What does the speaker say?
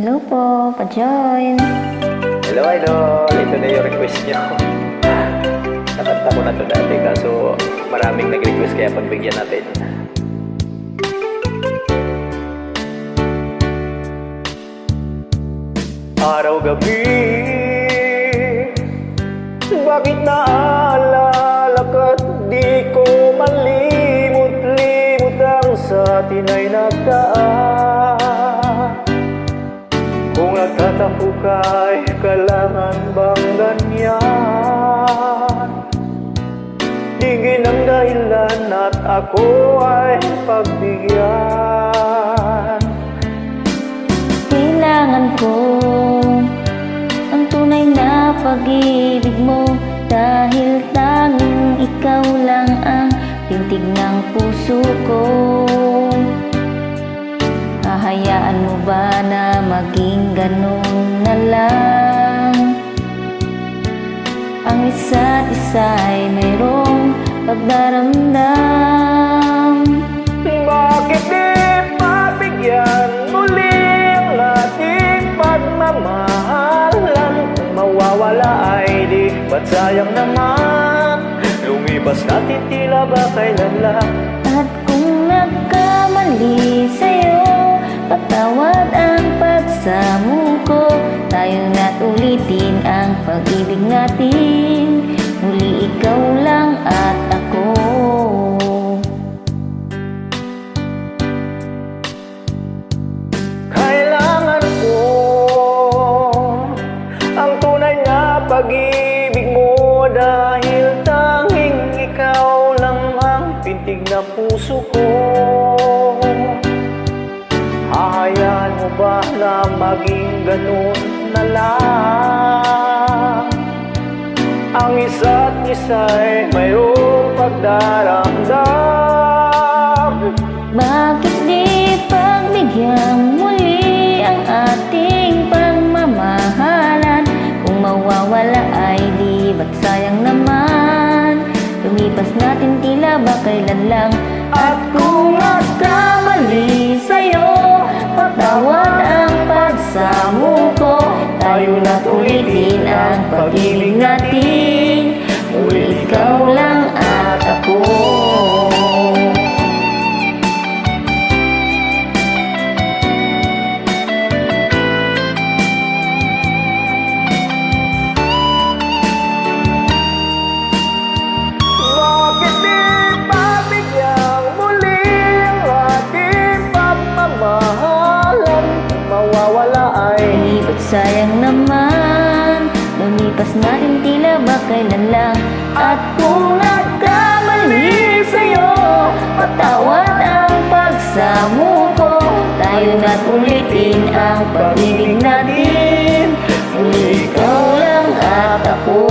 Hello po, pa-join. Hello, idol! Ito na yung request nyo. Nakanta ko na to dati kaso maraming nag-request kaya pagbigyan natin. Araw-gabi, bakit naalala ka't di ko malimot-limot ang sa atin ay nagdaan? Kung nagtatampo ka'y kailangan bang ganyan? Hingin ang dahilan at ako ay pagbigyan. Kailangan ko ang tunay na pag-ibig mo, dahil tanging ikaw lang ang pintig ng puso ko. Hahayaan mo ba na maging ganun na lang? Ang isa't isa ay mayroong pagdaramdam. Bakit di pagbigyan muli ang ating pagmamahalan? Kung mawawala ay di ba't sayang naman? Lumipas natin tila ba kailan lang? At kung nagkamali sa'yo, patawad ang pagsamo ko. Tayo na't ulitin ang pag-ibig natin. Muli ikaw lang at ako. Kailangan ko ang tunay na pag-ibig mo, dahil tanging ikaw lang ang pintig na puso ko. Hahayaan mo ba na maging ganun na lang? Ang isa't isa'y mayroong pagdaramdam. Bakit di pagbigyan muli ang ating pagmamahalan? Kung mawawala ay di ba't sayang naman? Lumipas natin tila ba kailan lang? At kung nagkamali sa'yo, patawad ang pagsamo ko. Tayo na't ulitin ang pag-ibig natin. Muli ikaw lang at ako. bakit di pabigyang muli ang ating pagmamahalan? Kung mawawala ay Di ba't sayang naman? Lumipas natin tila ba kailan lang? At kung nagkamali sa'yo, patawad ang pagsamo ko. Tayo na't ulitin ang pag-ibig natin. Muli ikaw lang at ako.